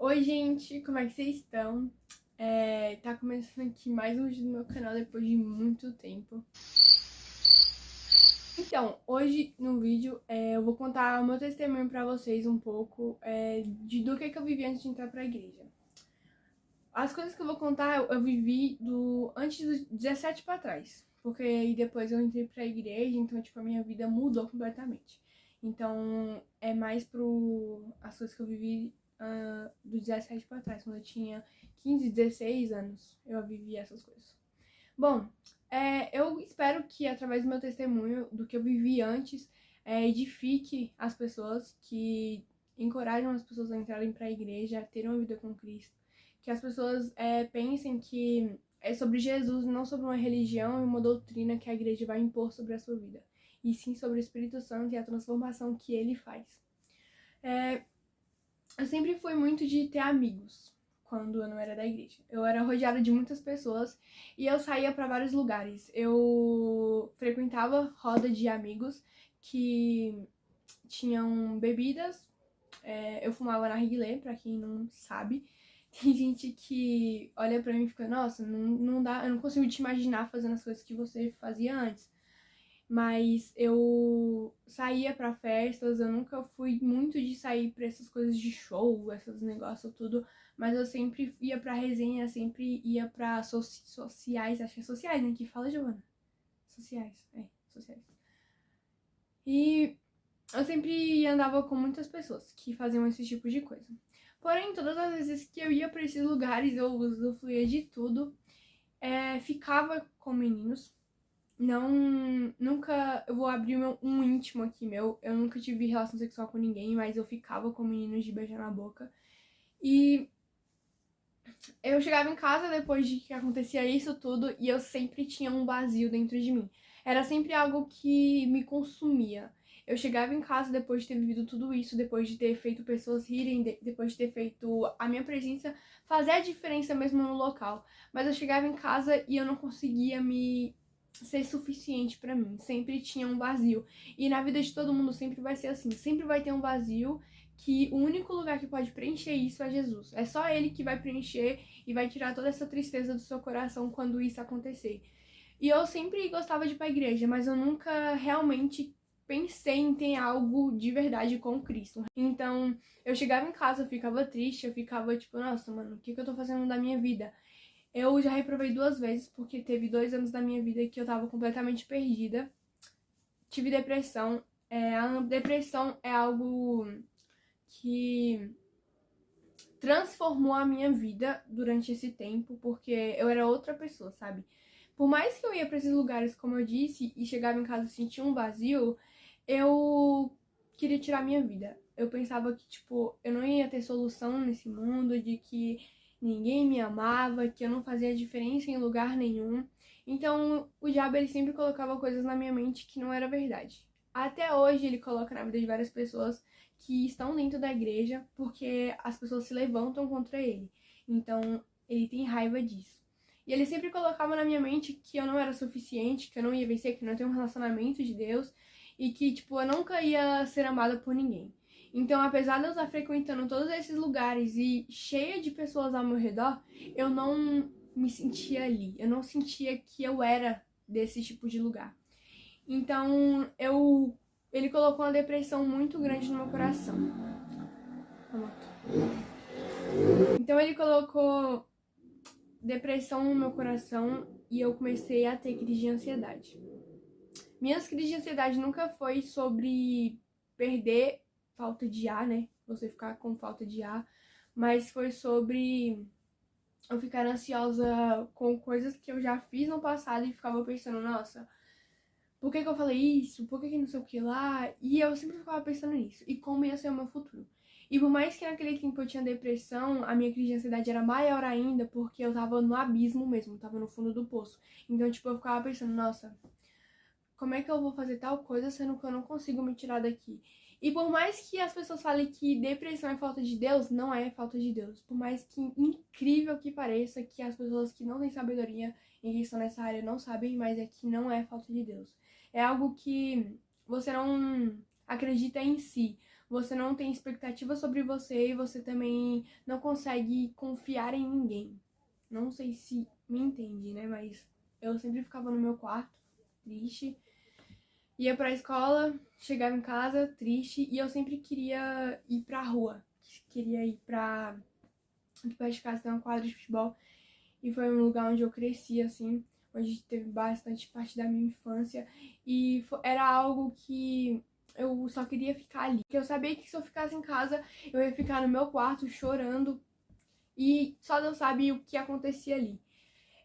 Oi, gente, como é que vocês estão? Tá começando aqui mais um vídeo do meu canal depois de muito tempo. Então, hoje no vídeo eu vou contar o meu testemunho pra vocês um pouco do que eu vivi antes de entrar pra igreja. As coisas que eu vou contar eu vivi antes dos 17 pra trás, porque aí depois eu entrei pra igreja, então tipo a minha vida mudou completamente. Então é mais as coisas que eu vivi do 17 pra trás, quando eu tinha 15, 16 anos, eu vivi essas coisas. Bom, eu espero que através do meu testemunho, do que eu vivi antes, edifique as pessoas, que encorajam as pessoas a entrarem para a igreja, a terem uma vida com Cristo, que as pessoas pensem que é sobre Jesus, não sobre uma religião e uma doutrina que a igreja vai impor sobre a sua vida, e sim sobre o Espírito Santo e a transformação que ele faz. Eu sempre fui muito de ter amigos quando eu não era da igreja. Eu era rodeada de muitas pessoas e eu saía para vários lugares. Eu frequentava roda de amigos que tinham bebidas. Eu fumava narguilé, pra quem não sabe. Tem gente que olha pra mim e fica, nossa, não dá, eu não consigo te imaginar fazendo as coisas que você fazia antes. Mas eu saía pra festas, eu nunca fui muito de sair pra essas coisas de show, esses negócios tudo, mas eu sempre ia pra resenha, sempre ia pra sociais, acho que é sociais, né, que fala, Giovana? Sociais. E eu sempre andava com muitas pessoas que faziam esse tipo de coisa. Porém, todas as vezes que eu ia pra esses lugares, eu usufruía de tudo, ficava com meninos. Nunca, eu vou abrir um íntimo aqui meu, eu nunca tive relação sexual com ninguém, mas eu ficava com meninos de beijar na boca. E eu chegava em casa depois de que acontecia isso tudo e eu sempre tinha um vazio dentro de mim. Era sempre algo que me consumia. Eu chegava em casa depois de ter vivido tudo isso, depois de ter feito pessoas rirem, depois de ter feito a minha presença fazer a diferença mesmo no local. Mas eu chegava em casa e eu não conseguia me ser suficiente pra mim. Sempre tinha um vazio. E na vida de todo mundo sempre vai ser assim. Sempre vai ter um vazio que o único lugar que pode preencher isso é Jesus. É só Ele que vai preencher e vai tirar toda essa tristeza do seu coração quando isso acontecer. E eu sempre gostava de ir pra igreja, mas eu nunca realmente pensei em ter algo de verdade com Cristo. Então, eu chegava em casa, eu ficava triste, eu ficava tipo, nossa, mano, o que eu tô fazendo da minha vida? Eu já reprovei 2 vezes, porque teve 2 anos da minha vida que eu tava completamente perdida. Tive depressão. A depressão é algo que transformou a minha vida durante esse tempo, porque eu era outra pessoa, sabe? Por mais que eu ia pra esses lugares, como eu disse, e chegava em casa e sentia um vazio, eu queria tirar minha vida. Eu pensava que, tipo, eu não ia ter solução nesse mundo, de que ninguém me amava, que eu não fazia diferença em lugar nenhum. Então, o diabo, ele sempre colocava coisas na minha mente que não era verdade. Até hoje, ele coloca na vida de várias pessoas que estão dentro da igreja, porque as pessoas se levantam contra ele. Então, ele tem raiva disso. E ele sempre colocava na minha mente que eu não era suficiente, que eu não ia vencer, que eu não tinha um relacionamento de Deus e que, tipo, eu nunca ia ser amada por ninguém. Então, apesar de eu estar frequentando todos esses lugares e cheia de pessoas ao meu redor, eu não me sentia ali. Eu não sentia que eu era desse tipo de lugar. Então, ele colocou uma depressão muito grande no meu coração. Então, ele colocou depressão no meu coração e eu comecei a ter crise de ansiedade. Minhas crises de ansiedade nunca foi sobre perder falta de ar, né? Você ficar com falta de ar, mas foi sobre eu ficar ansiosa com coisas que eu já fiz no passado e ficava pensando, nossa, por que eu falei isso? Por que não sei o que lá? E eu sempre ficava pensando nisso. E como ia ser o meu futuro. E por mais que naquele tempo eu tinha depressão, a minha crise de ansiedade era maior ainda, porque eu tava no abismo mesmo, tava no fundo do poço. Então, tipo, eu ficava pensando, nossa, como é que eu vou fazer tal coisa sendo que eu não consigo me tirar daqui? E por mais que as pessoas falem que depressão é falta de Deus, não é falta de Deus. Por mais que incrível que pareça, que as pessoas que não têm sabedoria e que estão nessa área não sabem, mas é que não é falta de Deus. É algo que você não acredita em si. você não tem expectativa sobre você e você também não consegue confiar em ninguém. Não sei se me entende, né? Mas eu sempre ficava no meu quarto, triste. Ia pra escola, chegava em casa, triste. E eu sempre queria ir pra rua. Queria ir pra... Aqui perto de casa tem uma quadra de futebol. E foi um lugar onde eu cresci, assim. Onde teve bastante parte da minha infância. E era algo que eu só queria ficar ali. Porque eu sabia que se eu ficasse em casa, eu ia ficar no meu quarto chorando. E só Deus sabe o que acontecia ali.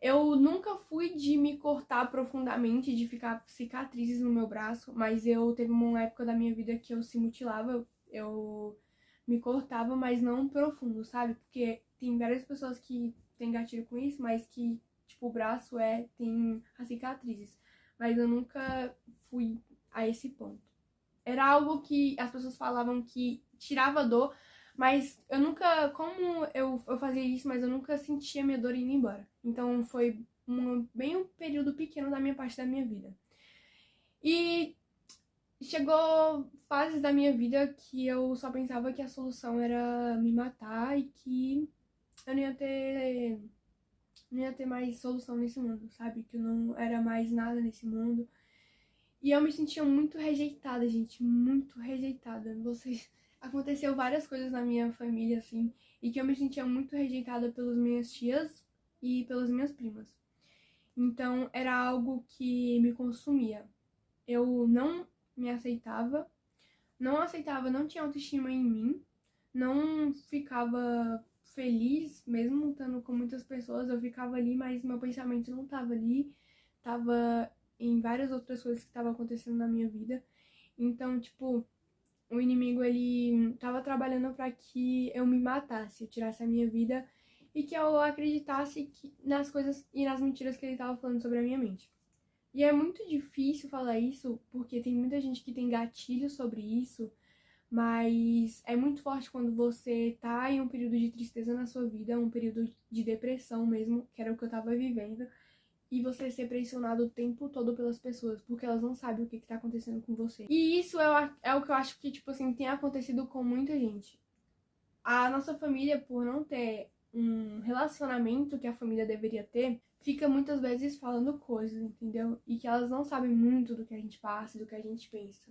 Eu nunca fui de me cortar profundamente, de ficar cicatrizes no meu braço, mas eu teve uma época da minha vida que eu se mutilava, eu me cortava, mas não profundo, sabe? Porque tem várias pessoas que têm gatilho com isso, mas que, tipo, o braço tem as cicatrizes. Mas eu nunca fui a esse ponto. Era algo que as pessoas falavam que tirava dor, mas eu nunca, como eu fazia isso, mas eu nunca sentia minha dor indo embora. Então foi bem um período pequeno da minha parte da minha vida. E chegou fases da minha vida que eu só pensava que a solução era me matar e que eu não ia ter mais solução nesse mundo, sabe? Que eu não era mais nada nesse mundo. E eu me sentia muito rejeitada, gente, muito rejeitada. Aconteceu várias coisas na minha família, assim, e que eu me sentia muito rejeitada pelas minhas tias e pelas minhas primas. Então, era algo que me consumia. Eu não me aceitava, não tinha autoestima em mim, não ficava feliz, mesmo estando com muitas pessoas, eu ficava ali, mas meu pensamento não estava ali, estava em várias outras coisas que estavam acontecendo na minha vida. Então, tipo, o inimigo, ele tava trabalhando para que eu me matasse, eu tirasse a minha vida e que eu acreditasse nas coisas e nas mentiras que ele tava falando sobre a minha mente. E é muito difícil falar isso, porque tem muita gente que tem gatilho sobre isso, mas é muito forte quando você tá em um período de tristeza na sua vida, um período de depressão mesmo, que era o que eu tava vivendo, e você ser pressionado o tempo todo pelas pessoas, porque elas não sabem o que tá acontecendo com você. E isso é o que eu acho que, tipo assim, tem acontecido com muita gente. A nossa família, por não ter um relacionamento que a família deveria ter, fica muitas vezes falando coisas, entendeu? E que elas não sabem muito do que a gente passa, do que a gente pensa.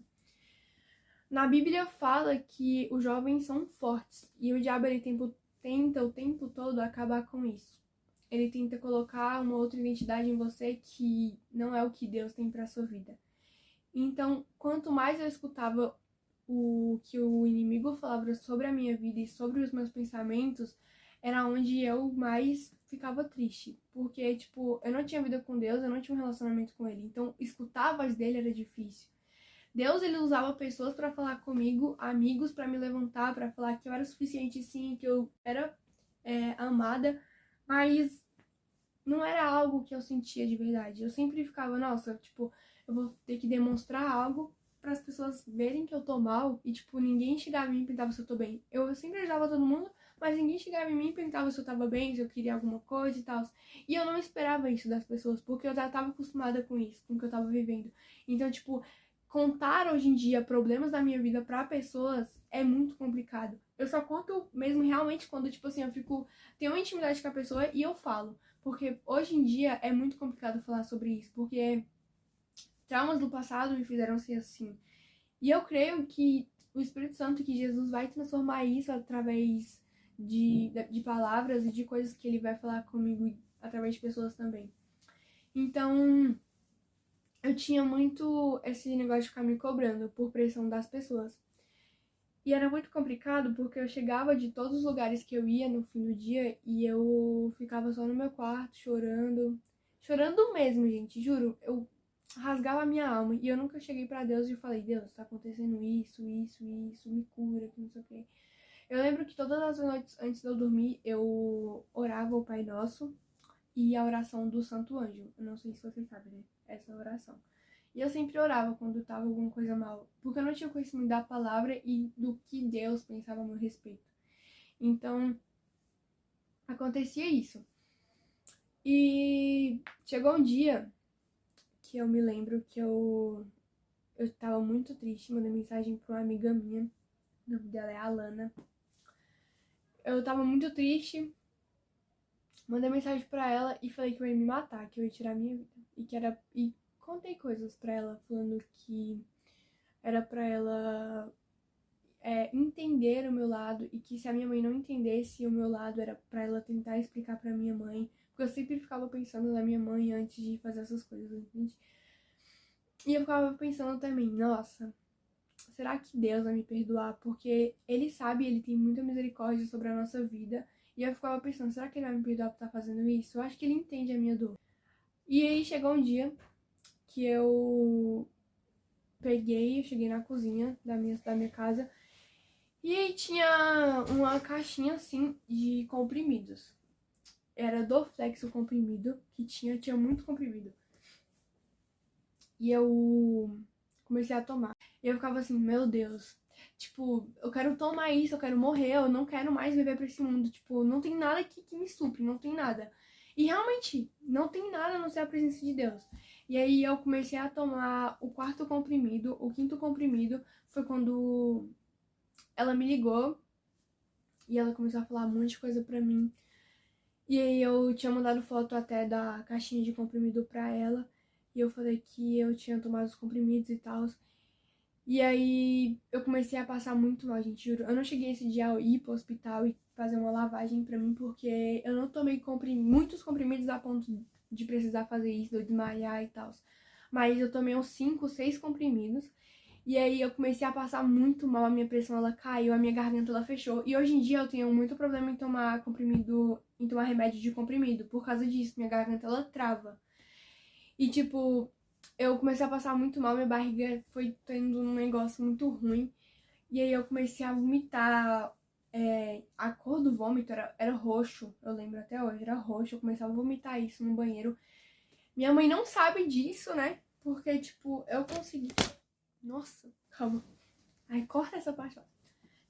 Na Bíblia fala que os jovens são fortes e o diabo ele tenta o tempo todo acabar com isso. Ele tenta colocar uma outra identidade em você que não é o que Deus tem para sua vida. Então, quanto mais eu escutava o que o inimigo falava sobre a minha vida e sobre os meus pensamentos, era onde eu mais ficava triste. Porque, tipo, eu não tinha vida com Deus, eu não tinha um relacionamento com Ele. Então, escutar a voz dele era difícil. Deus, ele usava pessoas para falar comigo, amigos para me levantar, para falar que eu era suficiente sim, que eu era amada, mas não era algo que eu sentia de verdade. Eu sempre ficava, nossa, tipo, eu vou ter que demonstrar algo para as pessoas verem que eu tô mal e, tipo, ninguém chegava em mim e perguntava se eu tô bem. Eu sempre ajudava todo mundo, mas ninguém chegava em mim e perguntava se eu tava bem, se eu queria alguma coisa e tal. E eu não esperava isso das pessoas, porque eu já tava acostumada com isso, com o que eu tava vivendo. Então, tipo, contar hoje em dia problemas da minha vida pra pessoas é muito complicado. Eu só conto mesmo realmente quando, tipo assim, tenho uma intimidade com a pessoa e eu falo. Porque hoje em dia é muito complicado falar sobre isso, porque traumas do passado me fizeram ser assim. E eu creio que o Espírito Santo, que Jesus vai transformar isso através de palavras e de coisas que ele vai falar comigo através de pessoas também. Então, eu tinha muito esse negócio de ficar me cobrando por pressão das pessoas. E era muito complicado porque eu chegava de todos os lugares que eu ia no fim do dia e eu ficava só no meu quarto chorando. Chorando mesmo, gente, juro. Eu rasgava a minha alma e eu nunca cheguei pra Deus e falei: Deus, tá acontecendo isso, me cura, que não sei o quê. Eu lembro que todas as noites antes de eu dormir eu orava o Pai Nosso e a oração do Santo Anjo. Eu não sei se vocês sabem, né? Essa oração. E eu sempre orava quando tava alguma coisa mal, porque eu não tinha conhecimento da palavra e do que Deus pensava a meu respeito. Então, acontecia isso. E chegou um dia que eu me lembro que eu tava muito triste, mandei mensagem pra uma amiga minha. O nome dela é Alana. Eu tava muito triste. Mandei mensagem pra ela e falei que eu ia me matar, que eu ia tirar minha vida. E contei coisas pra ela, falando que era pra ela entender o meu lado e que se a minha mãe não entendesse o meu lado, era pra ela tentar explicar pra minha mãe. Porque eu sempre ficava pensando na minha mãe antes de fazer essas coisas, entende? E eu ficava pensando também, nossa, será que Deus vai me perdoar? Porque Ele sabe, Ele tem muita misericórdia sobre a nossa vida. E eu ficava pensando, será que Ele vai me perdoar por estar fazendo isso? Eu acho que Ele entende a minha dor. E aí chegou um dia que eu cheguei na cozinha da minha casa. E aí tinha uma caixinha assim de comprimidos. Era Dorflex o comprimido, que tinha muito comprimido. E eu comecei a tomar. E eu ficava assim, meu Deus, tipo, eu quero tomar isso, eu quero morrer, eu não quero mais viver pra esse mundo. Tipo, não tem nada que me supre, não tem nada. E realmente, não tem nada a não ser a presença de Deus. E aí eu comecei a tomar o quarto comprimido, o quinto comprimido foi quando ela me ligou e ela começou a falar um monte de coisa pra mim. E aí eu tinha mandado foto até da caixinha de comprimido pra ela. E eu falei que eu tinha tomado os comprimidos e tal. E aí eu comecei a passar muito mal, gente, juro. Eu não cheguei esse dia a ir pro hospital e fazer uma lavagem pra mim, porque eu não tomei muitos comprimidos a ponto de precisar fazer isso, de eu desmaiar e tal. Mas eu tomei uns 5, 6 comprimidos. E aí eu comecei a passar muito mal, a minha pressão ela caiu, a minha garganta ela fechou. E hoje em dia eu tenho muito problema em tomar comprimido, em tomar remédio de comprimido. Por causa disso, minha garganta ela trava. E tipo, eu comecei a passar muito mal, minha barriga foi tendo um negócio muito ruim. E aí eu comecei a vomitar. A cor do vômito era roxo, eu lembro até hoje, era roxo. Eu comecei a vomitar isso no banheiro. Minha mãe não sabe disso, né? Porque, tipo, eu consegui. Nossa, calma. Ai, corta essa parte lá.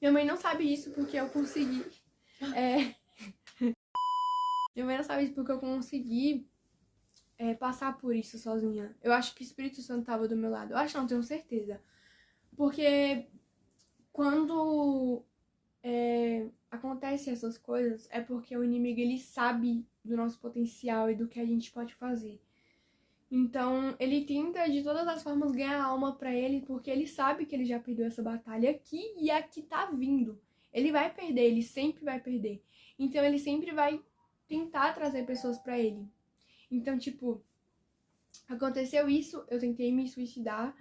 Minha mãe não sabe disso porque eu consegui. Minha mãe não sabe disso porque eu consegui passar por isso sozinha. Eu acho que o Espírito Santo tava do meu lado. Eu acho, não, tenho certeza. Porque quando acontecem essas coisas, é porque o inimigo, ele sabe do nosso potencial e do que a gente pode fazer. Então, ele tenta de todas as formas ganhar alma pra ele, porque ele sabe que ele já perdeu essa batalha aqui e aqui tá vindo. Ele vai perder, ele sempre vai perder. Então, ele sempre vai tentar trazer pessoas pra ele. Então, tipo, aconteceu isso, eu tentei me suicidar.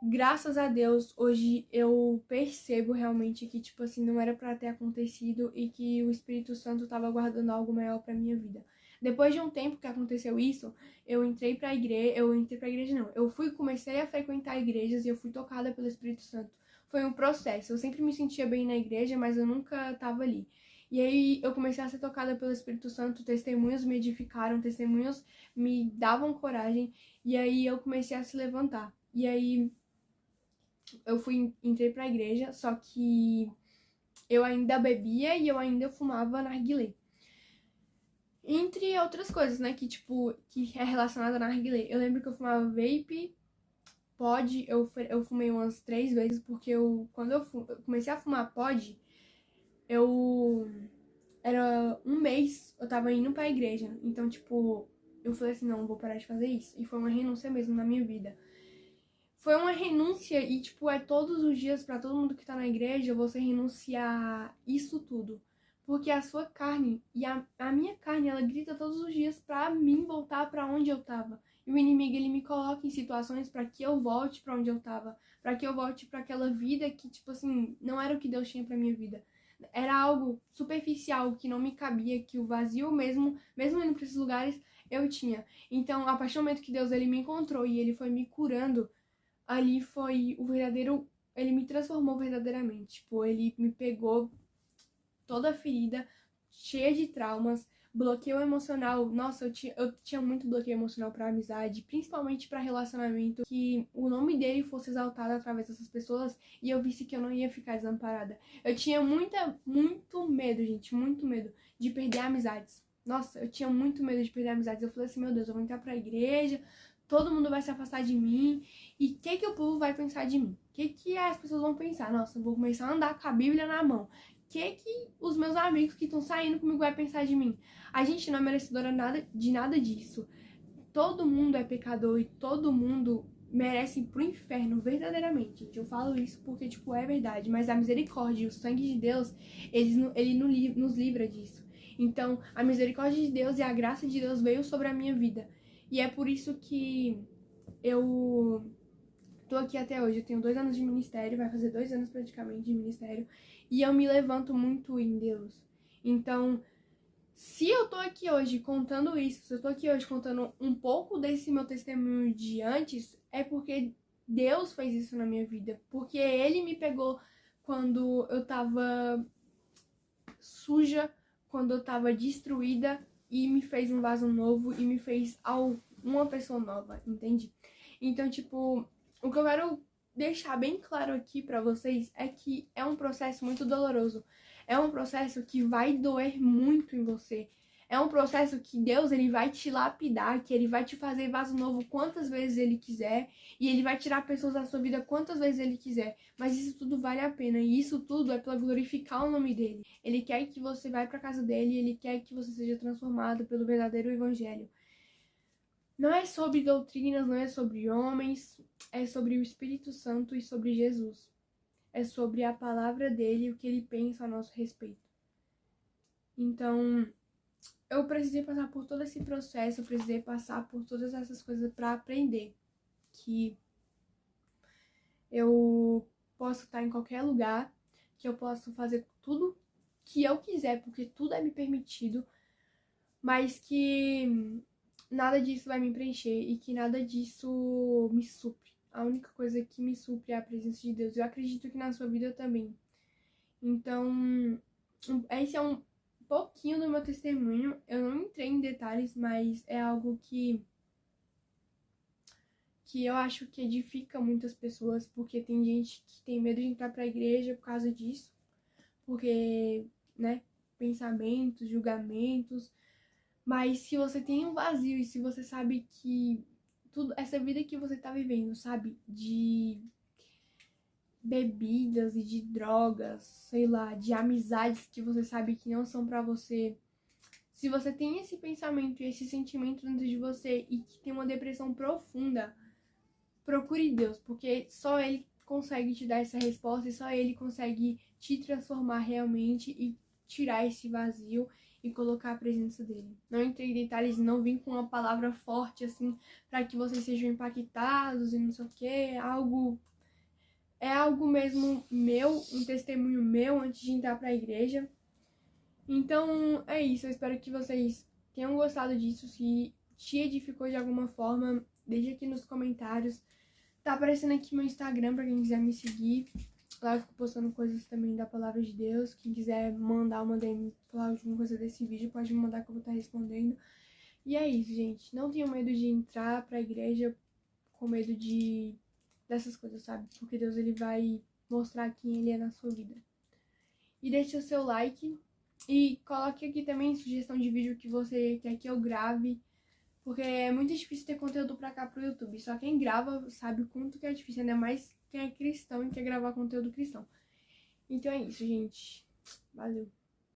Graças a Deus, hoje eu percebo realmente que, tipo assim, não era pra ter acontecido e que o Espírito Santo tava guardando algo maior pra minha vida. Depois de um tempo que aconteceu isso, eu entrei pra igreja não, comecei a frequentar igrejas e eu fui tocada pelo Espírito Santo. Foi um processo, eu sempre me sentia bem na igreja, mas eu nunca tava ali. E aí eu comecei a ser tocada pelo Espírito Santo, testemunhos me edificaram, testemunhos me davam coragem, e aí eu comecei a se levantar. E aí eu entrei pra igreja, só que eu ainda bebia e eu ainda fumava narguilé. Entre outras coisas, né, que é relacionada a narguilé. Eu lembro que eu fumava vape, pod, eu fumei umas 3 vezes, porque quando eu comecei a fumar pod, era um mês, eu tava indo pra igreja. Então, tipo, eu falei assim, não, vou parar de fazer isso. E foi uma renúncia mesmo na minha vida. Foi uma renúncia e, tipo, todos os dias pra todo mundo que tá na igreja você renunciar isso tudo. Porque a sua carne e a minha carne, ela grita todos os dias pra mim voltar pra onde eu tava. E o inimigo, ele me coloca em situações pra que eu volte pra onde eu tava. Pra que eu volte pra aquela vida que, tipo assim, não era o que Deus tinha pra minha vida. Era algo superficial, que não me cabia, que o vazio mesmo indo pra esses lugares, eu tinha. Então, a partir do momento que Deus, ele me encontrou e ele foi me curando, ali foi o verdadeiro. Ele me transformou verdadeiramente. Tipo, ele me pegou toda ferida, cheia de traumas, bloqueio emocional. Nossa, eu tinha muito bloqueio emocional pra amizade, principalmente pra relacionamento. Que o nome dele fosse exaltado através dessas pessoas e eu visse que eu não ia ficar desamparada. Eu tinha muito medo, gente, muito medo de perder amizades. Nossa, eu tinha muito medo de perder amizades. Eu falei assim, meu Deus, eu vou entrar pra igreja, todo mundo vai se afastar de mim. E o que o povo vai pensar de mim? que as pessoas vão pensar? Nossa, eu vou começar a andar com a Bíblia na mão. O que os meus amigos que estão saindo comigo vai pensar de mim? A gente não é merecedora de nada disso. Todo mundo é pecador e todo mundo merece ir pro inferno, verdadeiramente, gente. Eu falo isso porque, tipo, é verdade. Mas a misericórdia e o sangue de Deus, ele nos livra disso. Então, a misericórdia de Deus e a graça de Deus veio sobre a minha vida. E é por isso que eu tô aqui até hoje. Eu tenho 2 anos de ministério, vai fazer 2 anos praticamente de ministério. E eu me levanto muito em Deus. Então, se eu tô aqui hoje contando isso, se eu tô aqui hoje contando um pouco desse meu testemunho de antes, é porque Deus fez isso na minha vida. Porque Ele me pegou quando eu tava suja, quando eu tava destruída, e me fez um vaso novo e me fez uma pessoa nova, entende? Então, tipo, o que eu quero deixar bem claro aqui pra vocês é que é um processo muito doloroso. É um processo que vai doer muito em você. É um processo que Deus, ele vai te lapidar, que ele vai te fazer vaso novo quantas vezes ele quiser, e ele vai tirar pessoas da sua vida quantas vezes ele quiser. Mas isso tudo vale a pena, e isso tudo é para glorificar o nome dele. Ele quer que você vá para casa dele, ele quer que você seja transformado pelo verdadeiro evangelho. Não é sobre doutrinas, não é sobre homens, é sobre o Espírito Santo e sobre Jesus. É sobre a palavra dele e o que ele pensa a nosso respeito. Então, eu precisei passar por todo esse processo, eu precisei passar por todas essas coisas para aprender que eu posso estar em qualquer lugar, que eu posso fazer tudo que eu quiser, porque tudo é me permitido, mas que nada disso vai me preencher e que nada disso me supre. A única coisa que me supre é a presença de Deus. Eu acredito que na sua vida também. Então, esse é um pouquinho do meu testemunho. Eu não entrei em detalhes, mas é algo que eu acho que edifica muitas pessoas, porque tem gente que tem medo de entrar pra igreja por causa disso, porque, né, pensamentos, julgamentos. Mas se você tem um vazio e se você sabe que tudo, essa vida que você tá vivendo, sabe, de bebidas e de drogas, sei lá, de amizades que você sabe que não são pra você. Se você tem esse pensamento e esse sentimento dentro de você e que tem uma depressão profunda, procure Deus, porque só Ele consegue te dar essa resposta e só Ele consegue te transformar realmente e tirar esse vazio e colocar a presença dele. Não entrei em detalhes, não vim com uma palavra forte assim para que vocês sejam impactados e não sei o que, é algo mesmo meu, um testemunho meu antes de entrar para a igreja. Então é isso, eu espero que vocês tenham gostado disso. Se te edificou de alguma forma, deixa aqui nos comentários. Tá aparecendo aqui meu Instagram pra quem quiser me seguir. Lá eu fico postando coisas também da palavra de Deus. Quem quiser mandar uma DM, falar alguma coisa desse vídeo, pode me mandar que eu vou estar respondendo. E é isso, gente. Não tenham medo de entrar pra igreja com medo dessas coisas, sabe? Porque Deus, ele vai mostrar quem ele é na sua vida. E deixe o seu like. E coloque aqui também sugestão de vídeo que você quer que eu grave. Porque é muito difícil ter conteúdo pra cá pro YouTube. Só quem grava sabe o quanto que é difícil. Ainda mais quem é cristão e quer gravar conteúdo cristão. Então é isso, gente. Valeu.